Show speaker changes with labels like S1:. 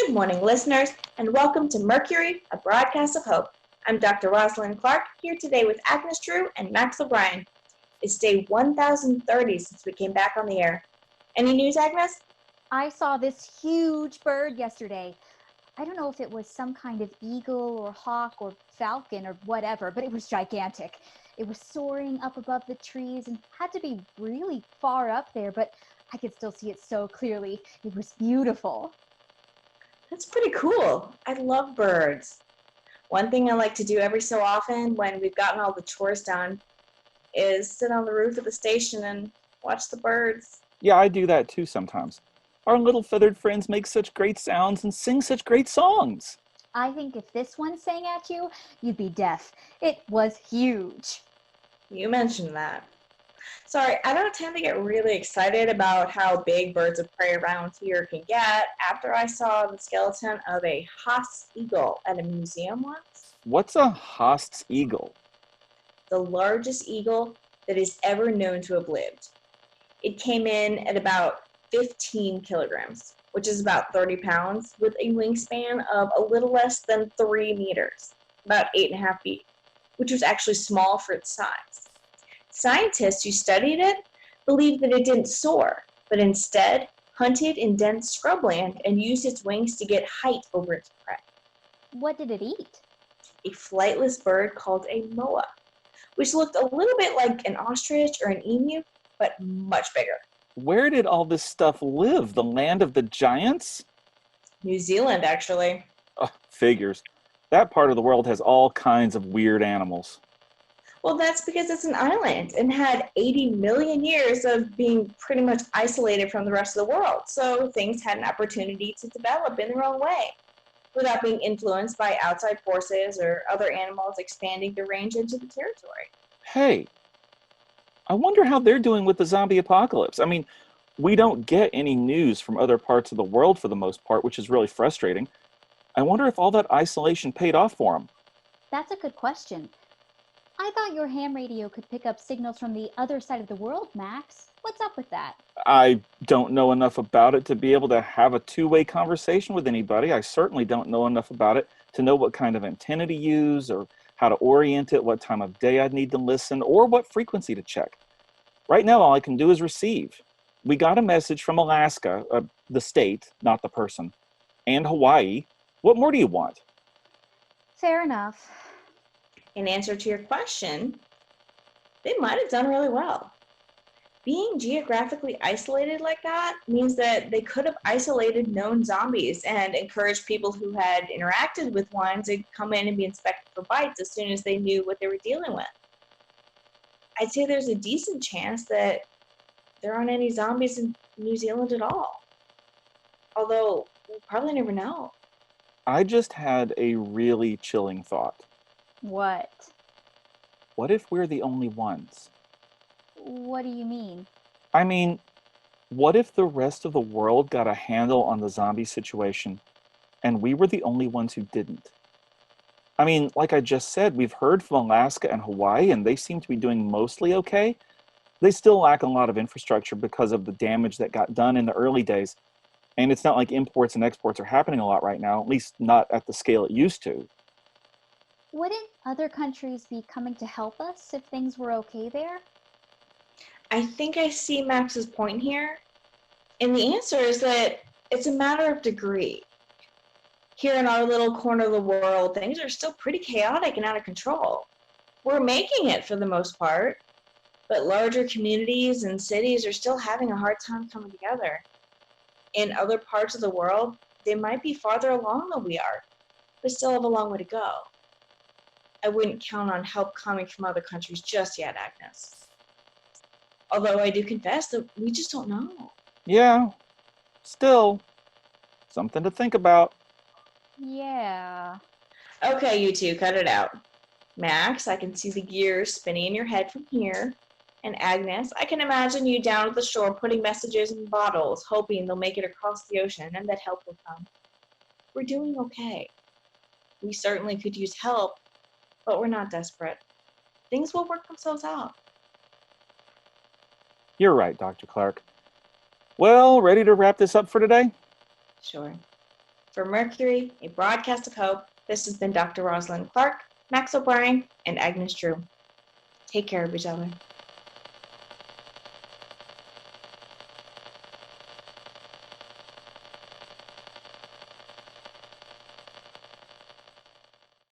S1: Good morning, listeners, and welcome to Mercury, a broadcast of hope. I'm Dr. Rosalind Clark, here today with Agnes Drew and Max O'Brien. It's day 1030 since we came back on the air. Any news, Agnes?
S2: I saw this huge bird yesterday. I don't know if it was some kind of eagle or hawk or falcon or whatever, but it was gigantic. It was soaring up above the trees and had to be really far up there, but I could still see it so clearly. It was beautiful.
S1: That's pretty cool. I love birds. One thing I like to do every so often when we've gotten all the chores done is sit on the roof of the station and watch the birds.
S3: Yeah, I do that too sometimes. Our little feathered friends make such great sounds and sing such great songs.
S2: I think if this one sang at you, you'd be deaf. It was huge.
S1: You mentioned that. Sorry, I don't tend to get really excited about how big birds of prey around here can get after I saw the skeleton of a Haas eagle at a museum once.
S3: What's a Haast's eagle?
S1: The largest eagle that is ever known to have lived. It came in at about 15 kilograms, which is about 30 pounds, with a wingspan of a little less than 3 meters, about 8.5 feet, which was actually small for its size. Scientists who studied it believed that it didn't soar, but instead hunted in dense scrubland and used its wings to get height over its prey.
S2: What did it eat?
S1: A flightless bird called a moa, which looked a little bit like an ostrich or an emu, but much bigger.
S3: Where did all this stuff live? The land of the giants?
S1: New Zealand, actually.
S3: Oh, figures. That part of the world has all kinds of weird animals.
S1: Well, that's because it's an island and had 80 million years of being pretty much isolated from the rest of the world. So things had an opportunity to develop in their own way without being influenced by outside forces or other animals expanding their range into the territory.
S3: Hey, I wonder how they're doing with the zombie apocalypse. I mean, we don't get any news from other parts of the world for the most part, which is really frustrating. I wonder if all that isolation paid off for them.
S2: That's a good question. I thought your ham radio could pick up signals from the other side of the world, Max. What's up with that?
S3: I don't know enough about it to be able to have a two-way conversation with anybody. I certainly don't know enough about it to know what kind of antenna to use or how to orient it, what time of day I'd need to listen, or what frequency to check. Right now, all I can do is receive. We got a message from Alaska, the state, not the person, and Hawaii. What more do you want?
S2: Fair enough.
S1: In answer to your question, they might have done really well. Being geographically isolated like that means that they could have isolated known zombies and encouraged people who had interacted with one to come in and be inspected for bites as soon as they knew what they were dealing with. I'd say there's a decent chance that there aren't any zombies in New Zealand at all. Although, we'll probably never know.
S3: I just had a really chilling thought.
S2: What?
S3: What if we're the only ones?
S2: What do you mean?
S3: I mean, what if the rest of the world got a handle on the zombie situation and we were the only ones who didn't? I mean, like I just said, we've heard from Alaska and Hawaii, and they seem to be doing mostly okay. They still lack a lot of infrastructure because of the damage that got done in the early days. And it's not like imports and exports are happening a lot right now, at least not at the scale it used to.
S2: Wouldn't other countries be coming to help us if things were okay there?
S1: I think I see Max's point here. And the answer is that it's a matter of degree. Here in our little corner of the world, things are still pretty chaotic and out of control. We're making it for the most part, but larger communities and cities are still having a hard time coming together. In other parts of the world, they might be farther along than we are, but still have a long way to go. I wouldn't count on help coming from other countries just yet, Agnes. Although I do confess that we just don't know.
S3: Yeah, still something to think about.
S2: Yeah.
S1: Okay, you two, cut it out. Max, I can see the gears spinning in your head from here. And Agnes, I can imagine you down at the shore putting messages in bottles, hoping they'll make it across the ocean and that help will come. We're doing okay. We certainly could use help, but we're not desperate. Things will work themselves out.
S3: You're right, Dr. Clark. Well, ready to wrap this up for today?
S1: Sure. For Mercury, a broadcast of hope, this has been Dr. Rosalind Clark, Max O'Brien, and Agnes Drew. Take care of each other.